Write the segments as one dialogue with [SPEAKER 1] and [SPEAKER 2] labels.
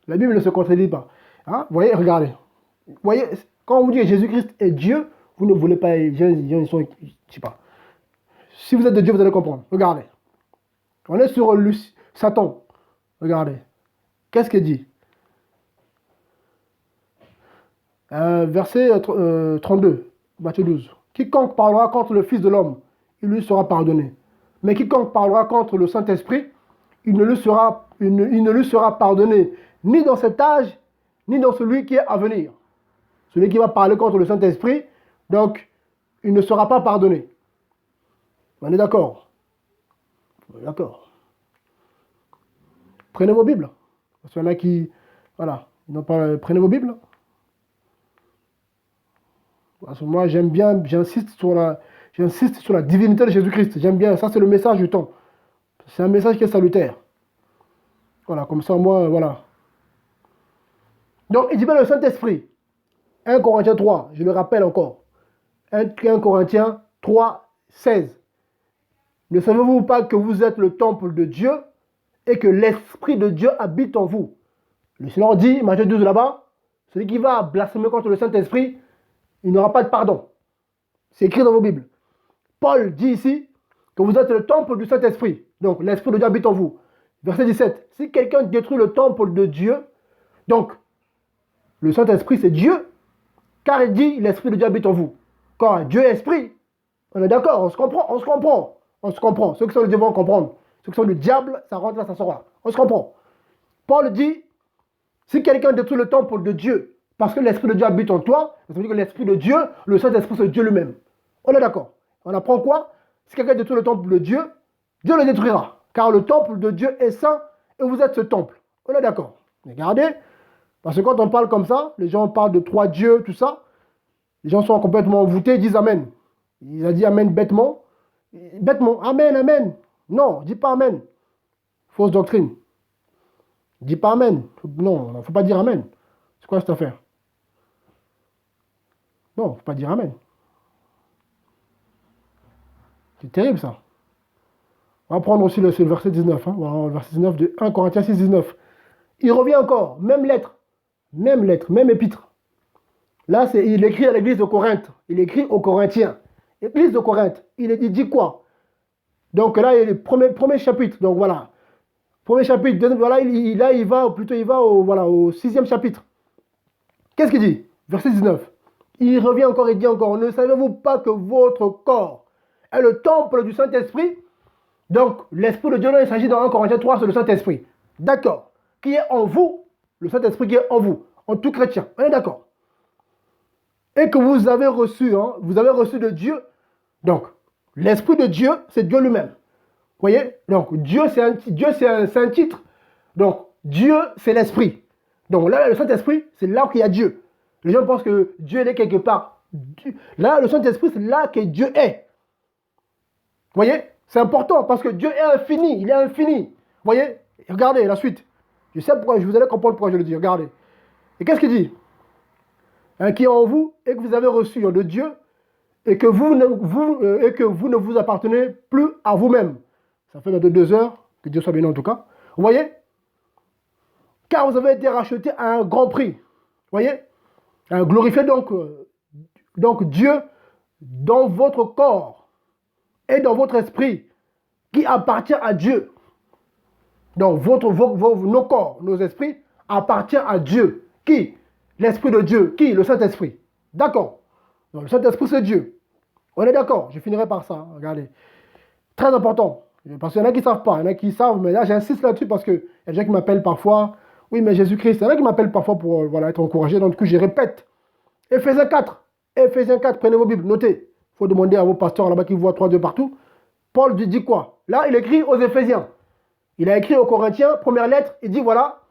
[SPEAKER 1] La Bible ne se contredit pas. Hein? Vous voyez, regardez. Vous voyez, quand on vous dit que Jésus-Christ est Dieu, vous ne voulez pas, les gens, ils sont, je sais pas. Si vous êtes de Dieu, vous allez comprendre. Regardez. On est sur Satan. Regardez. Qu'est-ce qu'il dit? Verset 32, Matthieu 12. Quiconque parlera contre le Fils de l'homme, il lui sera pardonné. Mais quiconque parlera contre le Saint-Esprit, il ne lui sera pardonné ni dans cet âge, ni dans celui qui est à venir. Celui qui va parler contre le Saint-Esprit, donc, il ne sera pas pardonné. On est d'accord? On est d'accord. Prenez vos Bibles. Parce qu'il y en a qui, voilà, ils n'ont pas... Prenez vos Bibles. Parce que moi, j'aime bien, j'insiste sur la divinité de Jésus-Christ. J'aime bien, ça c'est le message du temps. C'est un message qui est salutaire. Voilà, comme ça, moi, voilà. Donc, il dit bien le Saint-Esprit. 1 Corinthiens 3, je le rappelle encore. 1 Corinthiens 3, 16. Ne savez-vous pas que vous êtes le temple de Dieu et que l'Esprit de Dieu habite en vous? Le Seigneur dit, Matthieu 12 là-bas, celui qui va blasphémer contre le Saint-Esprit, il n'aura pas de pardon. C'est écrit dans vos Bibles. Paul dit ici que vous êtes le temple du Saint-Esprit. Donc, l'Esprit de Dieu habite en vous. Verset 17. Si quelqu'un détruit le temple de Dieu, donc, le Saint-Esprit, c'est Dieu, car il dit, l'Esprit de Dieu habite en vous. Quand Dieu est Esprit, on est d'accord, on se comprend. Ceux qui sont le diable vont comprendre. Ceux qui sont le diable, ça rentre là, ça sort là. On se comprend. Paul dit, si quelqu'un détruit le temple de Dieu, parce que l'Esprit de Dieu habite en toi, ça veut dire que l'Esprit de Dieu, le Saint-Esprit, c'est Dieu lui-même. On est d'accord. On apprend quoi? Si quelqu'un détruit le temple de Dieu, Dieu le détruira. Car le temple de Dieu est saint et vous êtes ce temple. On est d'accord. Regardez, parce que quand on parle comme ça, les gens parlent de trois dieux, tout ça. Les gens sont complètement envoûtés, ils disent Amen. Il a dit Amen bêtement. Bêtement, Amen, Amen. Non, dis pas Amen. Fausse doctrine. Dis pas Amen. Non, il ne faut pas dire Amen. C'est quoi cette affaire? Non, il ne faut pas dire Amen. C'est terrible ça. On va prendre aussi le verset 19. Hein. Voilà, le verset 19 de 1 Corinthiens 6, 19. Il revient encore, même lettre, même épître. Là, il écrit à l'église de Corinthe. Il écrit aux Corinthiens. L'église de Corinthe, il dit quoi? Donc là, il y a le premier chapitre. Donc voilà. Premier chapitre, deuxième, voilà, il va au 6e chapitre. Qu'est-ce qu'il dit? Verset 19. Il revient encore et dit encore, ne savez-vous pas que votre corps est le temple du Saint-Esprit? Donc, l'Esprit de Dieu, là, il s'agit dans 1 Corinthiens 3, c'est le Saint-Esprit. D'accord. Qui est en vous? Le Saint-Esprit qui est en vous. En tout chrétien. On est d'accord. Et que vous avez reçu de Dieu. Donc, l'Esprit de Dieu, c'est Dieu lui-même. Vous voyez? Donc, Dieu, c'est un titre. Donc, Dieu, c'est l'Esprit. Donc, là, le Saint-Esprit, c'est là qu'il y a Dieu. Les gens pensent que Dieu est quelque part. Là, le Saint-Esprit, c'est là que Dieu est. Vous voyez? C'est important parce que Dieu est infini. Il est infini. Vous voyez? Regardez la suite. Je sais pourquoi, je vous allez comprendre pourquoi je le dis. Regardez. Et qu'est-ce qu'il dit? Qui est en vous et que vous avez reçu de Dieu et que vous ne vous appartenez plus à vous-même. Ça fait bientôt 2 heures, que Dieu soit béni en tout cas. Vous voyez? Car vous avez été racheté à un grand prix. Vous voyez? Glorifiez donc Dieu dans votre corps et dans votre esprit qui appartient à Dieu. Donc nos corps, nos esprits appartiennent à Dieu. Qui? L'Esprit de Dieu. Qui? Le Saint-Esprit. D'accord. Donc le Saint-Esprit c'est Dieu. On est d'accord. Je finirai par ça. Regardez. Très important. Parce qu'il y en a qui ne savent pas. Il y en a qui savent. Mais là j'insiste là-dessus parce qu'il y a des gens qui m'appellent parfois. Oui mais Jésus-Christ. Il y en a qui m'appellent parfois pour être encouragé. Donc du coup je répète. Éphésiens 4. Éphésiens 4. Prenez vos Bibles. Notez. Il faut demander à vos pasteurs là-bas qui voient 3 dieux partout. Paul dit quoi? Là il écrit aux Éphésiens. Il a écrit aux Corinthiens, première lettre, il dit voilà,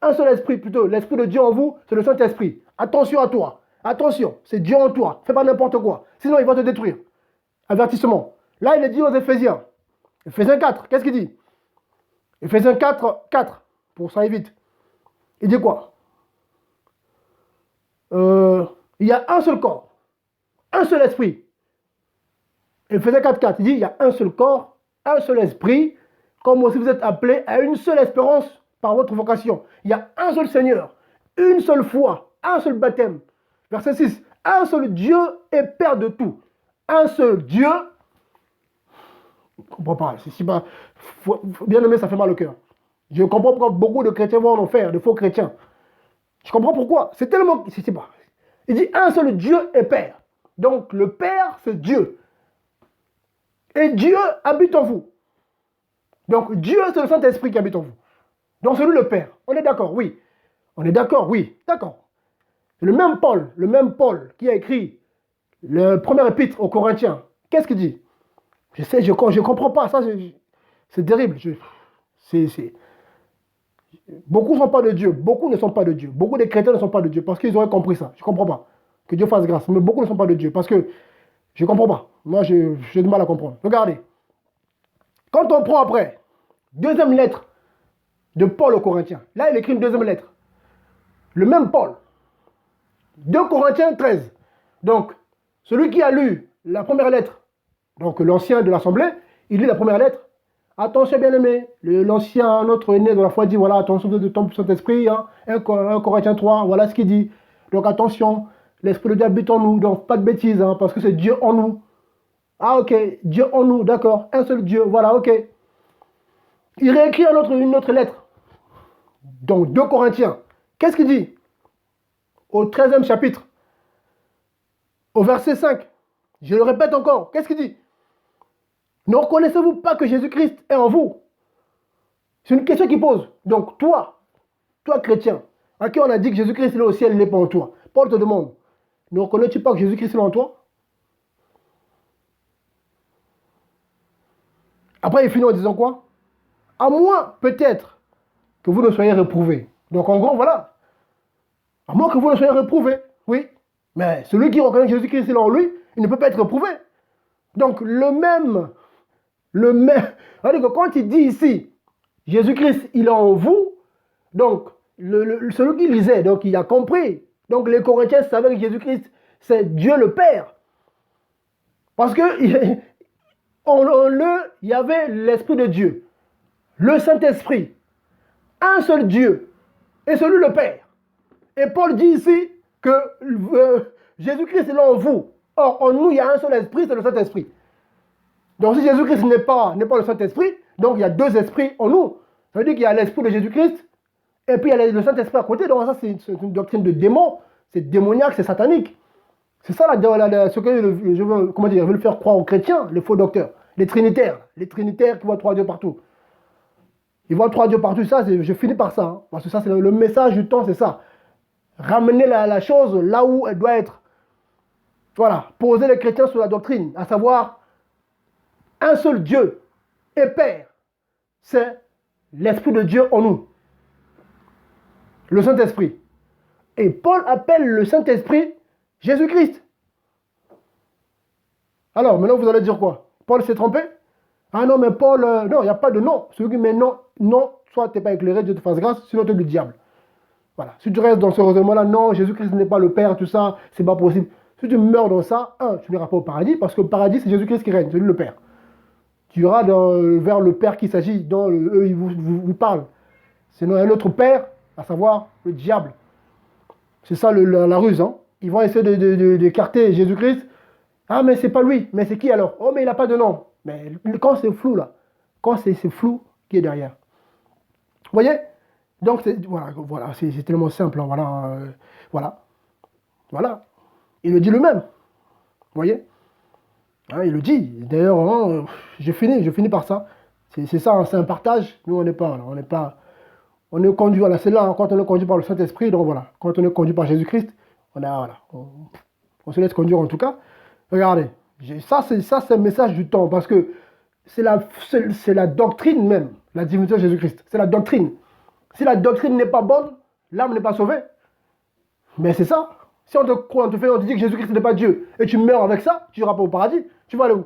[SPEAKER 1] un seul esprit plutôt, l'Esprit de Dieu en vous, c'est le Saint-Esprit. Attention à toi, attention, c'est Dieu en toi, fais pas n'importe quoi, sinon il va te détruire. Avertissement. Là, il est dit aux Éphésiens. Éphésiens 4, qu'est-ce qu'il dit? Éphésiens 4, pour ça vite. Il dit quoi? Il y a un seul corps, un seul esprit. Éphésiens 4, il dit il y a un seul corps, un seul esprit, comme aussi vous êtes appelés à une seule espérance par votre vocation. Il y a un seul Seigneur, une seule foi, un seul baptême. Verset 6. Un seul Dieu et Père de tout. Un seul Dieu. Je ne comprends pas. Bien aimé, ça fait mal au cœur. Je comprends pourquoi beaucoup de chrétiens vont en faire, de faux chrétiens. Je comprends pourquoi. C'est tellement... Je sais pas. Il dit un seul Dieu et Père. Donc le Père, c'est Dieu. Et Dieu habite en vous. Donc Dieu, c'est le Saint-Esprit qui habite en vous. Donc c'est lui le Père. On est d'accord, oui. On est d'accord, oui. D'accord. Le même Paul qui a écrit le premier épître aux Corinthiens, qu'est-ce qu'il dit? Je sais, je ne comprends pas. Ça, c'est terrible. Beaucoup ne sont pas de Dieu. Beaucoup ne sont pas de Dieu. Beaucoup des chrétiens ne sont pas de Dieu parce qu'ils auraient compris ça. Je ne comprends pas. Que Dieu fasse grâce. Mais beaucoup ne sont pas de Dieu parce que je ne comprends pas. Moi, j'ai du mal à comprendre. Regardez. Quand on prend après, deuxième lettre de Paul aux Corinthiens. Là, il écrit une deuxième lettre. Le même Paul. 2 Corinthiens 13. Donc, celui qui a lu la première lettre, donc l'ancien de l'Assemblée, il lit la première lettre. Attention, bien-aimé, l'ancien, notre aîné de la foi dit, voilà, attention de ton Saint-Esprit, hein, 1 Corinthiens 3, voilà ce qu'il dit. Donc attention, l'Esprit de Dieu habite en nous, donc pas de bêtises, hein, parce que c'est Dieu en nous. Ah ok, Dieu en nous, d'accord, un seul Dieu, voilà, ok. Il réécrit une autre lettre, donc 2 Corinthiens. Qu'est-ce qu'il dit? Au 13e chapitre, au verset 5, je le répète encore, qu'est-ce qu'il dit? Ne reconnaissez-vous pas que Jésus-Christ est en vous? C'est une question qu'il pose. Donc toi chrétien, à qui on a dit que Jésus-Christ est au ciel, il n'est pas en toi. Paul te demande, ne reconnais-tu pas que Jésus-Christ est en toi? Après, il finit en disant quoi? À moins, peut-être, que vous ne soyez réprouvés. Donc en gros, voilà. À moins que vous ne soyez réprouvés. Oui. Mais celui qui reconnaît que Jésus-Christ est en lui, il ne peut pas être réprouvé. Donc c'est-à-dire que quand il dit ici, Jésus-Christ, il est en vous, donc celui qui lisait, donc il a compris. Donc les Corinthiens savaient que Jésus-Christ, c'est Dieu le Père. Parce que il y avait l'Esprit de Dieu, le Saint-Esprit, un seul Dieu, et celui le Père. Et Paul dit ici que Jésus-Christ est là en vous. Or, en nous, il y a un seul esprit, c'est le Saint-Esprit. Donc, si Jésus-Christ n'est pas le Saint-Esprit, donc il y a deux esprits en nous. Ça veut dire qu'il y a l'esprit de Jésus-Christ, et puis il y a le Saint-Esprit à côté. Donc, ça, c'est une doctrine de démon. C'est démoniaque, c'est satanique. C'est ça ce que je veux le faire croire aux chrétiens, les faux docteurs, les trinitaires qui voient 3 dieux partout. Ils voient 3 dieux partout, ça, je finis par ça. Hein, parce que ça, c'est le message du temps, c'est ça. Ramener la chose là où elle doit être. Voilà, poser les chrétiens sur la doctrine, à savoir un seul Dieu et Père, c'est l'Esprit de Dieu en nous, le Saint-Esprit. Et Paul appelle le Saint-Esprit Jésus-Christ. Alors, maintenant vous allez dire quoi? Paul s'est trompé? Ah non, mais Paul, non, il n'y a pas de non. Celui qui met non, soit tu n'es pas éclairé, Dieu te fasse grâce, sinon tu es du diable. Voilà. Si tu restes dans ce raisonnement-là, non, Jésus-Christ n'est pas le Père, tout ça, c'est pas possible. Si tu meurs dans ça, tu n'iras pas au paradis, parce que le paradis, c'est Jésus-Christ qui règne, c'est lui le Père. Tu iras vers le Père qui s'agit, dont eux, ils vous parlent. Sinon, un autre Père, à savoir le diable. C'est ça la ruse. Hein. Ils vont essayer d'écarter Jésus-Christ. Ah, mais c'est pas lui. Mais c'est qui alors? Oh, mais il n'a pas de nom. Mais quand c'est flou, là, quand c'est flou, qui est derrière? Vous voyez? Donc, voilà, c'est tellement simple. Hein, voilà. Il le dit lui-même. Vous voyez? Hein, il le dit. D'ailleurs, hein, je finis par ça. C'est ça, hein, c'est un partage. Nous, on n'est pas, on est conduit, voilà, c'est là, hein, quand on est conduit par le Saint-Esprit, donc voilà, quand on est conduit par Jésus-Christ, on se laisse conduire en tout cas. Regardez, ça c'est le message du temps, parce que c'est la doctrine même, la divinité de Jésus-Christ. C'est la doctrine. Si la doctrine n'est pas bonne, l'âme n'est pas sauvée. Mais c'est ça. Si on te dit que Jésus-Christ n'est pas Dieu, et tu meurs avec ça, tu n'iras pas au paradis. Tu vas aller où?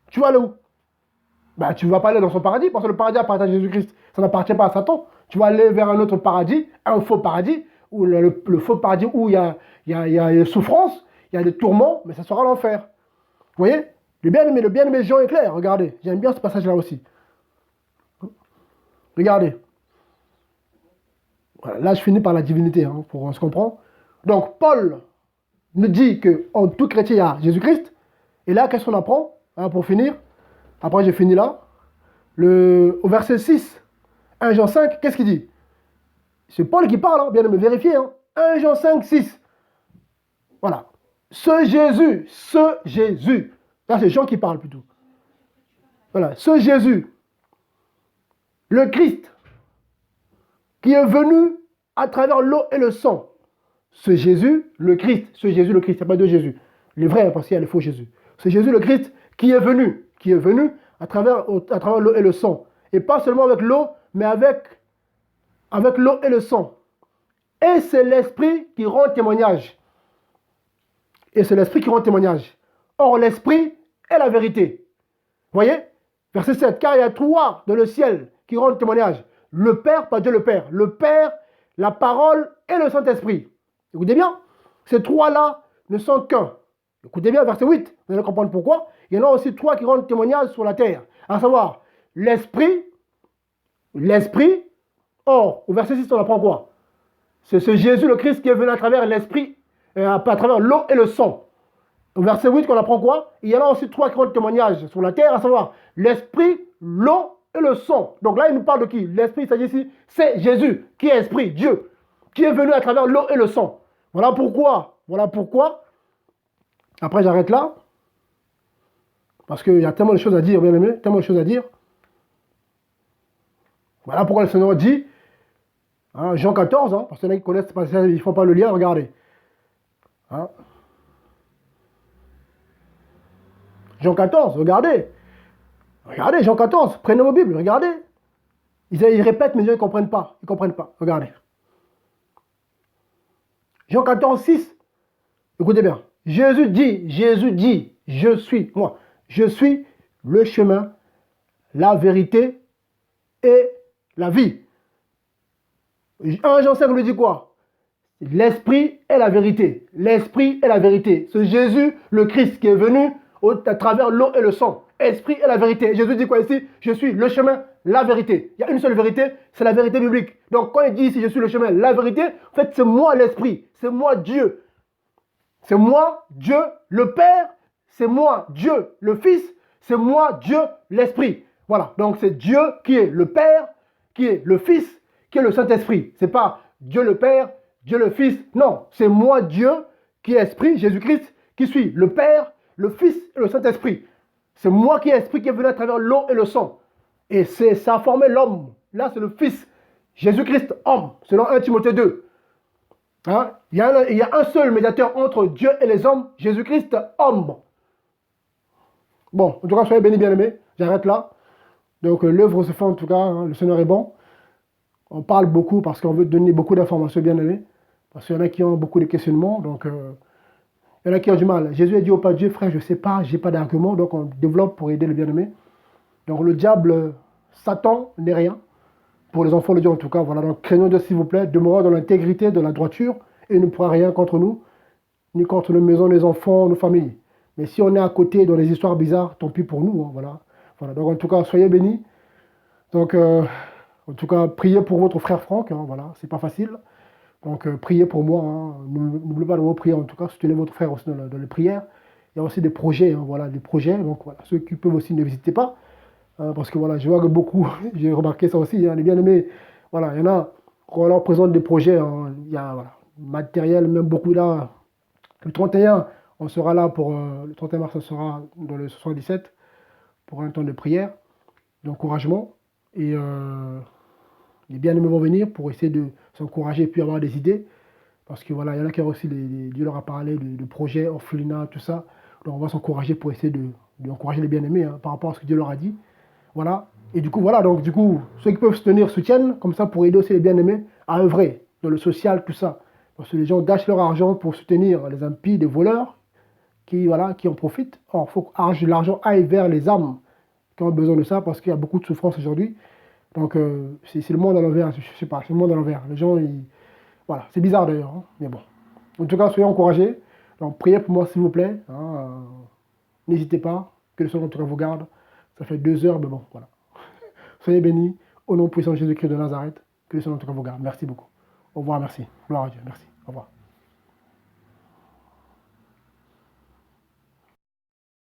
[SPEAKER 1] Tu ne vas pas aller dans son paradis, parce que le paradis appartient à Jésus-Christ. Ça n'appartient pas à Satan. Tu vas aller vers un autre paradis, un faux paradis, où le faux paradis où il y a des souffrances, il y a des tourments, mais ça sera l'enfer. Vous voyez? Le bien-aimé Jean est clair. Regardez, j'aime bien ce passage-là aussi. Regardez. Voilà, là, je finis par la divinité, hein, pour on se comprend. Donc, Paul nous dit qu'en tout chrétien, il y a Jésus-Christ. Et là, qu'est-ce qu'on apprend, hein, pour finir? Après, j'ai fini là. Au verset 6, 1 Jean 5, qu'est-ce qu'il dit? C'est Paul qui parle, hein, bien de me vérifier. Hein. 1 Jean 5, 6. Voilà. Ce Jésus. Là, c'est Jean qui parle plutôt. Voilà. Ce Jésus, le Christ, qui est venu à travers l'eau et le sang. Ce Jésus, le Christ, il n'y a pas de Jésus. Les vrais, parce qu'il y a les faux Jésus. Ce Jésus, le Christ, qui est venu à travers l'eau et le sang. Et pas seulement avec l'eau, mais avec l'eau et le sang. Et c'est l'Esprit qui rend témoignage. Et c'est l'Esprit qui rend témoignage. Or, l'Esprit est la vérité. Vous voyez? Verset 7. Car il y a trois dans le ciel qui rendent témoignage. Le Père, pas Dieu le Père. Le Père, la parole et le Saint-Esprit. Écoutez bien. Ces trois-là ne sont qu'un. Écoutez bien, verset 8. Vous allez comprendre pourquoi. Il y en a aussi trois qui rendent témoignage sur la terre. À savoir, l'Esprit. Or, au verset 6, on apprend quoi? C'est ce Jésus le Christ qui est venu à travers l'Esprit, à travers l'eau et le sang. Au verset 8, qu'on apprend quoi? Il y en a aussi trois qui rendent témoignage sur la terre, à savoir l'Esprit, l'eau et le sang. Donc là, il nous parle de qui? L'Esprit, il s'agit ici, c'est Jésus, qui est Esprit, Dieu, qui est venu à travers l'eau et le sang. Voilà pourquoi. Après, j'arrête là. Parce qu'il y a tellement de choses à dire, bien aimé, tellement de choses à dire. Voilà pourquoi le Seigneur dit, hein, Jean 14, hein, parce qu'il y en a qui connaissent, ils ne font pas le lien, regardez. Hein. Jean 14, regardez. Regardez, Jean 14, prenez vos Bibles, regardez. Ils répètent, mais ils ne comprennent pas. Ils ne comprennent pas. Regardez. Jean 14, 6. Écoutez bien. Jésus dit, je suis, moi, je suis le chemin, la vérité et la vie. 1 Jean 5 nous dit quoi? L'Esprit est la vérité. L'Esprit est la vérité. C'est Jésus, le Christ, qui est venu à travers l'eau et le sang. Esprit est la vérité. Jésus dit quoi ici? Je suis le chemin, la vérité. Il y a une seule vérité, c'est la vérité biblique. Donc quand il dit ici, je suis le chemin, la vérité, en fait, c'est moi l'Esprit. C'est moi Dieu. C'est moi Dieu le Père. C'est moi Dieu le Fils. C'est moi Dieu l'Esprit. Voilà. Donc c'est Dieu qui est le Père, qui est le Fils, qui est le Saint-Esprit. C'est pas Dieu le Père, Dieu le Fils. Non, c'est moi Dieu qui est Esprit, Jésus-Christ, qui suis le Père, le Fils et le Saint-Esprit. C'est moi qui est Esprit qui est venu à travers l'eau et le sang. Et ça a formé l'homme. Là, c'est le Fils. Jésus-Christ, homme, selon 1 Timothée 2. Hein? Il y a un seul médiateur entre Dieu et les hommes, Jésus-Christ, homme. Bon, en tout cas, soyez bénis, bien-aimés. J'arrête là. Donc, l'œuvre se fait en tout cas. Hein, le Seigneur est bon. On parle beaucoup parce qu'on veut donner beaucoup d'informations, bien-aimés. Parce qu'il y en a qui ont beaucoup de questionnements. Donc, il y en a qui ont du mal. Jésus a dit au Père Dieu, frère, je ne sais pas, je n'ai pas d'argument. Donc, on développe pour aider le bien-aimé. Donc, le diable, Satan n'est rien. Pour les enfants de Dieu, en tout cas. Voilà. Donc, craignons Dieu, s'il vous plaît. Demeurons dans l'intégrité, dans la droiture. Et il ne pourra rien contre nous, ni contre nos maisons, les enfants, nos familles. Mais si on est à côté dans les histoires bizarres, tant pis pour nous. Hein, voilà. Donc, en tout cas, soyez bénis. Donc, en tout cas, priez pour votre frère Franck. Hein, voilà. C'est pas facile. Donc, priez pour moi. Hein. N'oubliez pas de vous prier. En tout cas, soutenez votre frère aussi dans les prières. Il y a aussi des projets. Hein, voilà, des projets. Donc, voilà. Ceux qui peuvent aussi, n'hésitez pas. Parce que, voilà, je vois que beaucoup, j'ai remarqué ça aussi. Hein, les bien-aimés, voilà, il y en a, quand on leur présente des projets, hein, il y a, voilà, matériel, même beaucoup là. Le 31, on sera là pour, le 31 mars, on sera dans le 77 pour un temps de prière, d'encouragement. Et les bien-aimés vont venir pour essayer de s'encourager et puis avoir des idées. Parce que voilà, il y en a qui ont aussi, Dieu leur a parlé de projets, orphelinat, tout ça. Donc on va s'encourager pour essayer d'encourager les bien-aimés hein, par rapport à ce que Dieu leur a dit. Voilà. Et du coup, voilà, donc du coup, ceux qui peuvent soutenir soutiennent, comme ça pour aider aussi les bien-aimés à œuvrer dans le social, tout ça. Parce que les gens gâchent leur argent pour soutenir les impies, des voleurs qui en profitent. Or, il faut que l'argent aille vers les âmes qui ont besoin de ça parce qu'il y a beaucoup de souffrance aujourd'hui. Donc, c'est le monde à l'envers, je sais pas, c'est le monde à l'envers. Les gens, voilà, c'est bizarre d'ailleurs, hein, mais bon. En tout cas, soyez encouragés. Donc, priez pour moi, s'il vous plaît. Hein, n'hésitez pas, que le Seigneur en tout cas vous garde. Ça fait 2 heures, mais bon, voilà. Soyez bénis, au nom puissant de Jésus-Christ de Nazareth, que le Seigneur en tout cas vous garde. Merci beaucoup. Au revoir, merci. Gloire à Dieu, merci. Au revoir.